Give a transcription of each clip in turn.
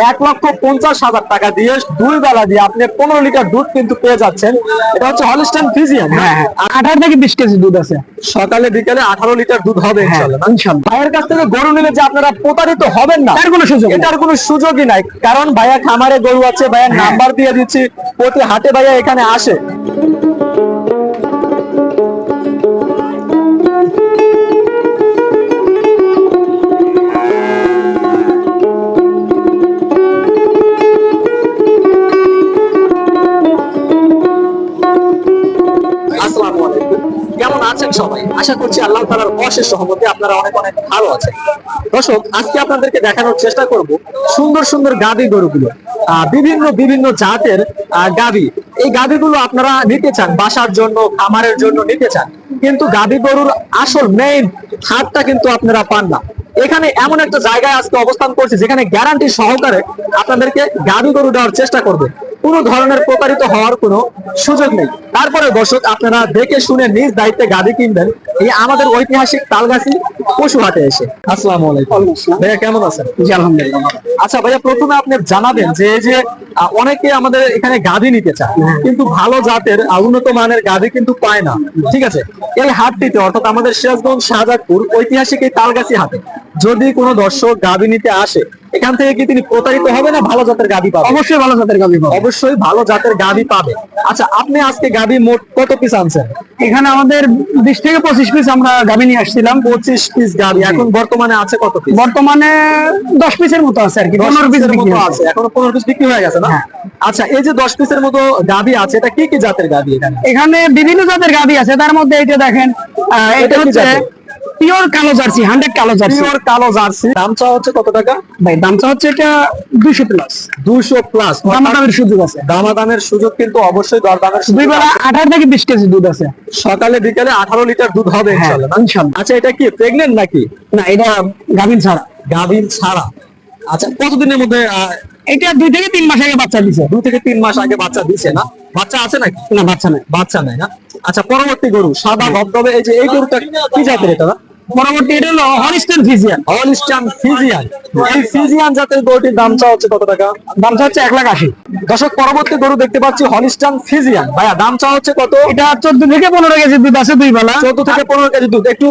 1,50,000 টাকা দিয়ে দুই বেলা দিয়ে আপনি 15 লিটার দুধ কিন্তু পেয়ে যাচ্ছেন। এটা হচ্ছে হলিস্টাইন ফ্রিজিয়ান। হ্যাঁ, 18 থেকে 20 কেজি দুধ আছে। সকালে বিকালে 18 লিটার দুধ হবে ইনশাআল্লাহ। ইনশাআল্লাহ। ভাইয়ের কাছ থেকে গরু নিলে যে আপনারা প্রতারিত হবেন না, তার কোনো সুযোগ নেই। এটার কোনো সুযোগই নাই, কারণ ভাইয়া খামারে গরু আছে, ভাইয়ার নাম্বার দিয়ে দিচ্ছি, প্রতি হাটে ভাইয়া এখানে আসে। আসসালামু আলাইকুম, কেমন আছেন সবাই? আশা করছি আল্লাহ তাআলার অশেষ রহমতে আপনারা অনেক অনেক ভালো আছেন। দর্শক, আজকে আপনাদেরকে দেখানোর চেষ্টা করব সুন্দর সুন্দর গাভী গরুগুলো, বিভিন্ন বিভিন্ন জাতের গাভী। এই গাভীগুলো আপনারা নিতে চান বাসার জন্য, খামারের জন্য নিতে চান, কিন্তু গাভী গরুর আসল মেইন হাটটা কিন্তু আপনারা পান না। এখানে এমন একটা জায়গায় আজকে অবস্থান করছে যেখানে গ্যারান্টি সহকারে আপনাদেরকে গাভী গরু দেওয়ার চেষ্টা করবে, কোনো ধরনের প্রতারিত হওয়ার কোনো সুযোগ নেই। তারপরে দর্শক, আপনারা দেখে শুনে নিজ দায়িত্বে গাভী কিনবেন এই আমাদের ঐতিহাসিক তালগাছি পশু হাটে এসে। আসসালামু আলাইকুম ভাইয়া, কেমন আছেন? জি আলহামদুলিল্লাহ। আচ্ছা ভাইয়া, প্রথমে আপনি জানাবেন যে এই যে অনেকে আমাদের এখানে গাভী নিতে চায় কিন্তু ভালো জাতের উন্নত মানের গাভী কিন্তু পায় না, ঠিক আছে? এই হাটটিতে অর্থাৎ আমাদের সিরাজগঞ্জ শাহজাদপুর ঐতিহাসিক এই তালগাছি হাটে যদি কোনো দর্শক গাভী নিতে আসে, এখান থেকে কি তিনি প্রতারিত হবে না ভালো জাতের গাভী পাবে? অবশ্যই ভালো জাতের গাভী পাবে। অবশ্যই ভালো জাতের গাভী পাবে। আচ্ছা, আপনি আজকে গাভী মোট কত পিস আনছেন? এখানে আমাদের 20 থেকে 25 পিস আমরা গাভী নিয়ে আসছিলাম। 25 পিস গাভী। এখন বর্তমানে আছে কত পিস? বর্তমানে 10 পিসের মতো আছে আর কি। 15 পিস মতো বিক্রি আছে, এখনো 15 পিস বিক্রি হয়ে গেছে না? আচ্ছা, এই যে 10 পিসের মতো গাভী আছে, এটা কি কি জাতের গাভী? এখানে বিভিন্ন জাতের গাভী আছে, তার মধ্যে এটা দেখেন, এটা হচ্ছে পিওর কালো জার্সি, 100 কালো জার্সি। পিওর কালো জার্সি। দাম চাওয়া হচ্ছে কত টাকা? ভাই দাম চাওয়া হচ্ছে এটা 200 প্লাস। 200 প্লাস। দামাদামের সুযোগ আছে। দামাদামের সুযোগ কিন্তু অবশ্যই, দরদামের সুযোগ। দুই বেলা 18 থেকে 20 কেজি দুধ আছে। সকালে বিকালে 18 লিটার দুধ হবে ইনশাআল্লাহ। ইনশাআল্লাহ। আচ্ছা, এটা কি প্রেগন্যান্ট নাকি? না, এটা গাভীর ছাড়া। গাভীর ছাড়া। আচ্ছা, কতদিনের মধ্যে? এটা 2 থেকে 3 মাস আগে বাচ্চা দিছে। 2 থেকে 3 মাস আগে বাচ্চা দিছে না? বাচ্চা আছে নাকি? না, বাচ্চা নাই। বাচ্চা নাই না? আচ্ছা, পরবর্তী গরু সাদা ধবধবে, এই যে এই গরুটা কি জাতের এটা? না, পরবর্তী এটা হলো হলিস্টাইন ফ্রিজিয়ান। Holstein Friesian. এই ফ্রিজিয়ান জাতের গরুটির দাম চাওয়া হচ্ছে কত টাকা? দাম হচ্ছে 1,80,000। দর্শক, পরবর্তী গরু দেখতে পাচ্ছি হলিস্টাইন ফ্রিজিয়ান। ভাইয়া, দাম চাওয়া হচ্ছে কত? এটা 14 থেকে 15 কেজি দুধ আছে দুই বেলা। 14 থেকে 15 কেজি দুধ। একটু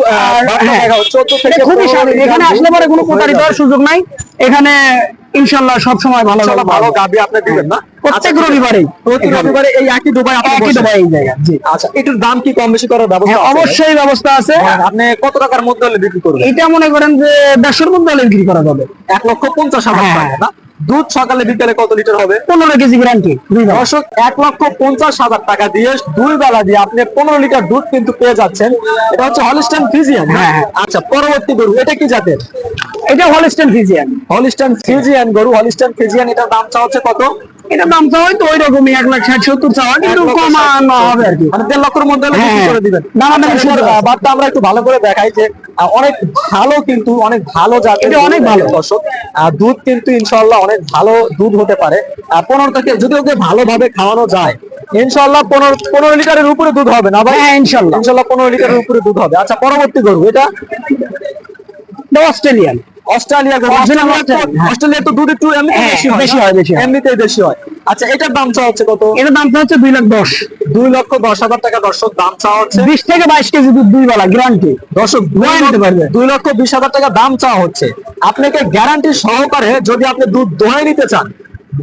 দেখাও। 14 থেকে খুবই 15 স্বাভাবিক। এখানে আসলে পরে কোনো প্রতারিত হওয়ার সুযোগ নাই। এখানে ইনশাআল্লাহ সব সময় ভালো ভালো গাভী আপনি দিবেন না? প্রত্যেক রবিবারে। প্রতি রবিবারে এই একই ডোবায় আপনি একই ডোবায় এই জায়গা। জি। আচ্ছা, এটার দাম কি কম বেশি করার ব্যবস্থা আছে? অবশ্যই ব্যবস্থা আছে। আপনি কত টাকার মধ্যে হলে বিক্রি করবেন? এটা মনে করেন যে 150 মধ্যে হলে বিক্রি করা যাবে। 1,50,000 টাকা না? দুধ সকালে বিকালে কত লিটার হবে? 15 কেজি গ্যারান্টি। দর্শক, 1,50,000 টাকা দিয়ে দুই বেলা দিয়ে আপনি 15 লিটার দুধ কিন্তু পেয়ে যাচ্ছেন। এটা হচ্ছে হলিস্টাইন ফ্রিজিয়ান। আচ্ছা, পরবর্তী গরু এটা কি জাতের? এটা হলিস্টাইন ফ্রিজিয়ান। হলিস্টাইন ফ্রিজিয়ান গরু। হলিস্টাইন ফ্রিজিয়ান, এটার দাম চাওয়া হচ্ছে কত? এটা দাম চাওয়া হয়তো ওই রকমই 1,60,000-1,70,000 চাওয়া, কিন্তু কমানো হবে আর কি। মানে 1.5 লক্ষের মধ্যে হলে বিক্রি করে দিবেন। বাটটা আমরা একটু ভালো করে দেখাই যে অনেক ভালো, কিন্তু অনেক ভালো জাতের। এটা অনেক ভালো দর্শক, দুধ কিন্তু ইনশাআল্লাহ অনেক ভালো দুধ হতে পারে। 15 থেকে যদি ওকে ভালোভাবে খাওয়ানো যায় ইনশাআল্লাহ 15 লিটারের উপরে দুধ হবে না ভাই? হ্যাঁ, ইনশাআল্লাহ 15 লিটারের উপরে দুধ হবে। আচ্ছা, পরবর্তী গরু এটা অস্ট্রেলিয়ান। অস্ট্রেলিয়া গরু। অস্ট্রেলিয়া তো দুধ একটু বেশি হয়। এমনিতেই বেশি হয়। আচ্ছা, এটার দাম চাওয়া হচ্ছে কত? এটার দাম হচ্ছে 2,10,000। 2,10,000 টাকা দর্শক দাম চাওয়া হচ্ছে। 20 থেকে 22 কেজি দুধ দুই বেলা গ্যারান্টি। দর্শক, 2,20,000 টাকা দাম চাওয়া হচ্ছে। আপনাকে গ্যারান্টি সহকারে যদি আপনি দুধ দোহাই নিতে চান,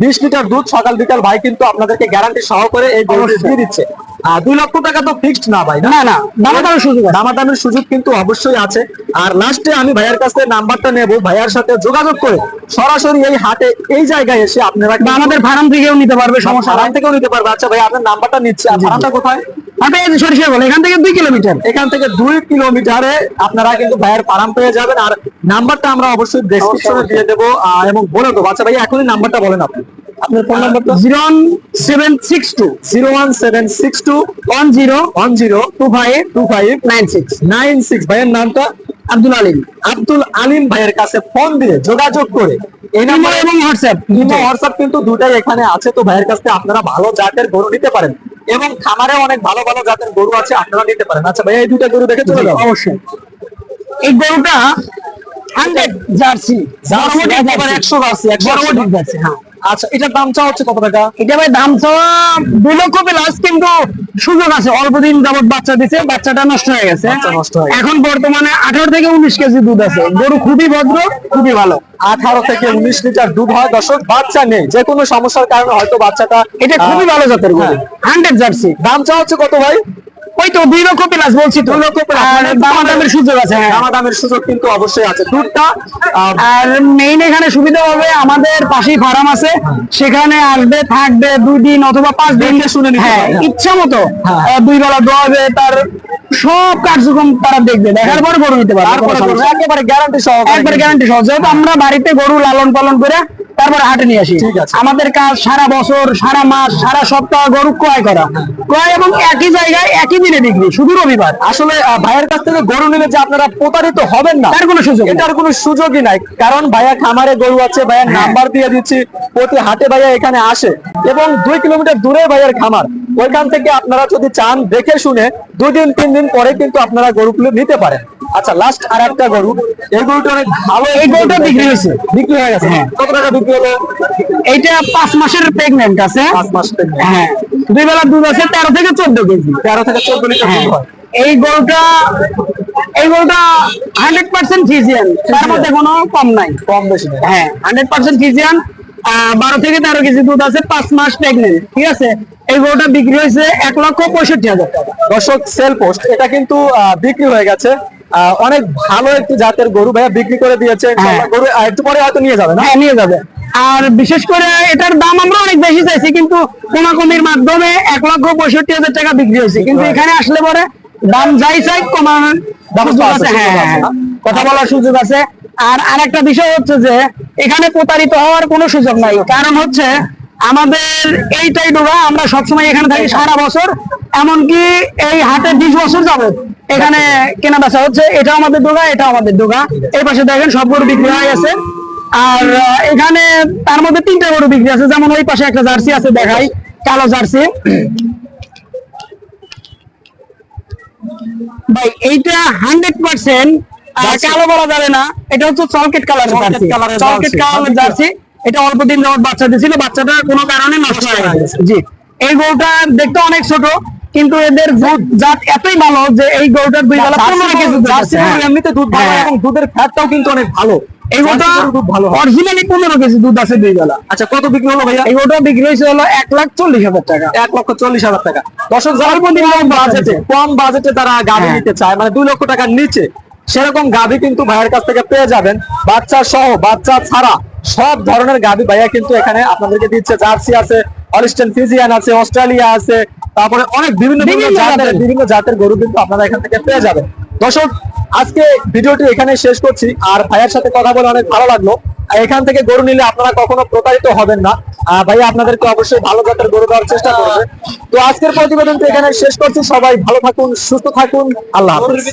20 লিটার দুধ সকাল বিকাল ভাই কিন্তু আপনাদেরকে গ্যারান্টি সহকারে এই গরুটি দিয়ে দিচ্ছে। 2 লক্ষ টাকা তো ফিক্সড না ভাই? না, না, দামাদামের সুযোগ আছে। দামাদামের সুযোগ কিন্তু অবশ্যই আছে। আর লাস্টে আমি ভাইয়ার কাছ থেকে নাম্বারটা নেব, ভাইয়ার সাথে যোগাযোগ করে সরাসরি এই হাটে এই জায়গায় এসে আপনারা আমাদের ফার্ম থেকেও নিতে পারবে, সমস্যা ফার্ম থেকেও নিতে পারবে। আচ্ছা ভাই, আপনার নাম্বারটা নিচ্ছে। আর ফার্মটা কোথায়? এখান থেকে 2 কিলোমিটার। এখান থেকে 2 কিলোমিটারে আপনারা কিন্তু ভাইয়ের ফার্ম পেয়ে যাবেন। আর নাম্বারটা আমরা অবশ্যই ডেসক্রিপশনে দিয়ে দেবো এবং বলে দেবো। আচ্ছা ভাই, এখনই নাম্বারটা বলেন আপনি। আপনার ফোন নাম্বারটা? 0176210102526। ভাইয়ের নামটা? আব্দুল আলিম। আব্দুল আলিম ভাইয়ের কাছে ফোন দিয়ে যোগাযোগ করে এই নাম্বার এবং হোয়াটসঅ্যাপ কিন্তু দুটাই এখানে আছে। তো ভাইয়ের কাছে আপনারা ভালো জাতের গরু নিতে পারেন এবং খামারে অনেক ভালো ভালো জাতের গরু আছে, আপনারা নিতে পারেন। আচ্ছা ভাই, এই দুটা গরু দেখে চলে যাও। অবশ্যই। এই গরুটা 100 জার্সি একেবারে 100 জার্সি, 100 বড় জার্সি। হ্যাঁ, আচ্ছা, এটার দাম চাওয়া হচ্ছে কত টাকা? এটা ভাই দাম চাওয়া 2 লক্ষ প্লাস, কিন্তু সুযোগ আছে। অল্প দিন যাবত বাচ্চা দিছে, বাচ্চাটা নষ্ট হয়ে গেছে। বাচ্চা নষ্ট হয়ে গেছে। এখন বর্তমানে 18 থেকে 19 কেজি দুধ আছে। গরু খুবই ভদ্র, খুবই ভালো। 18 থেকে 19 লিটার দুধ হয়। দর্শক, বাচ্চা নেই, যে কোনো সমস্যার কারণে হয়তো বাচ্চাটা এটা খুবই ভালো জাতের গরু, 100 জার্সি। দাম চাওয়া হচ্ছে কত ভাই? ওই তো 2 লক্ষ প্লাস বলছি তো। 2 লক্ষ প্লাস, আর দামাদামের সুযোগ আছে। হ্যাঁ, দামাদামের সুযোগ কিন্তু অবশ্যই আছে। দুধটা আর মেইন এখানে সুবিধা হবে, আমাদের পাশেই ফার্ম আছে, সেখানে আসবে, থাকবে 2 দিন অথবা 5 দিন, শুনে নিতে হ্যাঁ, পারবে। ইচ্ছা মতো হ্যাঁ। 2 বেলা দোয়াবে, তার সব কার্যক্রম তারা দেখবে, দেখার পর গরু নিতে পারবে। তারপরে কোনো সমস্যা নেই। একেবারে গ্যারান্টি সহ একবার গ্যারান্টি সহ, যেহেতু আমরা বাড়িতে গরু লালন পালন করে তারপর হাটে নিয়ে আসি। ঠিক আছে। আমাদের কাজ সারা বছর, সারা মাস, সারা সপ্তাহ গরু ক্রয় করা, ক্রয় এবং একই জায়গায় একই দিনে বিক্রি, শুধু রবিবার। আসলে ভাইয়ের কাছ থেকে গরু নিলে যে আপনারা প্রতারিত হবেন না, তার কোনো সুযোগ নেই। এটার কোনো সুযোগই নাই। কারণ ভাইয়া খামারে গরু আছে, ভাইয়ের নাম্বার দিয়ে দিচ্ছি, প্রতি হাটে ভাইয়া এখানে আসে এবং 2 কিলোমিটার দূরে ভাইয়ের খামার। ওইখান থেকে আপনারা যদি চান, দেখে শুনে 2 দিন 3 দিন পরে কিন্তু আপনারা গরুগুলো নিতে পারেন। আচ্ছা, লাস্ট আর একটা গরু, এই গরুটা অনেক ভালো। এই গরুটা বিক্রি হয়েছে। বিক্রি হয়ে গেছে। হ্যাঁ। কত টাকা বিক্রি হলো? এইটা 5 মাসের প্রেগনেন্ট আছে। 5 মাস থেকে। হ্যাঁ, 2 বেলা দুধ আছে, 13 থেকে 14 কেজি। 13 থেকে 14 লিটার হ্যাঁ, দুধ হয়। এই গরুটা 100% ফিজিয়ান, তার মধ্যে কোনো কম নাই। কম বেশি নেই। হ্যাঁ, 100% ফিজিয়ান। 12 থেকে 13 কেজি দুধ আছে, 5 মাস প্রেগনেন্ট। ঠিক আছে, এই গরুটা বিক্রি হয়েছে 1,65,000 টাকা। দর্শক, সেল পোস্ট এটা কিন্তু বিক্রি হয়ে গেছে। অনেক ভালো একটি জাতের গরু ভাইয়া বিক্রি করে দিয়েছে। ইনশাআল্লাহ গরু একটু পরে হয়তো নিয়ে যাবে না? হ্যাঁ, নিয়ে যাবে। আর বিশেষ করে এটার দাম আমরা অনেক বেশি চাইছি, কিন্তু কোনাকুনির মাধ্যমে 1,65,000 টাকা বিক্রি হয়েছে। কিন্তু এখানে আসলে পরে দাম যাই চাই কমানোর সুযোগ আছে। হ্যাঁ, হ্যাঁ, কথা বলার সুযোগ আছে। আর আরেকটা বিষয় হচ্ছে যে এখানে প্রতারিত হওয়ার কোনো সুযোগ নাই। কারণ হচ্ছে আমাদের এইটাই ডোগা, আমরা সবসময় এখানে থাকি সারা বছর, এমনকি এই হাটে 20 বছর যাবে এখানে কেনা বেচা হচ্ছে। এটা আমাদের ডোগা, এটা আমাদের ডোগা। এই পাশে দেখেন সব গরু বিক্রি হয়ে গেছে। আর এখানে তার মধ্যে 3টা গরু বিক্রি আছে, যেমন ওই পাশে একটা জার্সি আছে, দেখাই, কালো জার্সি। ভাই এইটা 100% কালো বলা যাবে না, এটা হচ্ছে চকলেট কালারের জার্সি। চকলেট কালারের জার্সি। এটা অল্প দিন যাবত বাচ্চা দিয়েছিল, বাচ্চাটা কোনো কারণে নষ্ট হয়ে গেছে। জি, এই গরুটা দেখতে অনেক ছোট, কিন্তু এদের দুধ জাত এতই ভালো যে এই গরুটার 2 বেলা 15 কেজি দুধ আছে। এমনিতে দুধ ভালো এবং দুধের ফ্যাটটাও কিন্তু অনেক ভালো। এই গরুটা দুধ ভালো হয়। অরিজিনালি 15 কেজি দুধ আছে 2 বেলা। আচ্ছা, কত বিক্রি হলো ভাইয়া? এই গরুটা বিক্রি হয়েছে হলো 1,40,000 টাকা। 1,40,000 টাকা। দর্শক, যারা কম বাজেটে তারা গাভী হ্যাঁ। নিতে চায়, মানে 2 লক্ষ টাকার নিচে, সেরকম গাভী কিন্তু ভাইয়ের কাছ থেকে পেয়ে যাবেন। বাচ্চা সহ, বাচ্চা ছাড়া সব ধরনের গাভী ভাইয়া কিন্তু এখানে আপনাদেরকে দিচ্ছে। জার্সি আছে, হলিস্টেইন ফ্রিজিয়ান আছে, অস্ট্রেলিয়া আছে, তারপরে অনেক বিভিন্ন জাতের গরু কিন্তু আপনারা এখান থেকে পেয়ে যাবেন। দর্শক, আজকে ভিডিওটি এখানে শেষ করছি। আর ভাইয়ার সাথে কথা বলে অনেক ভালো লাগলো। এখান থেকে গরু নিলে আপনারা কখনো প্রতারিত হবেন না। ভাইয়া আপনাদেরকে অবশ্যই ভালো জাতের গরু দেওয়ার চেষ্টা করবে। তো আজকের প্রতিবেদনটি এখানে শেষ করছি। সবাই ভালো থাকুন, সুস্থ থাকুন। আল্লাহ হাফেজ।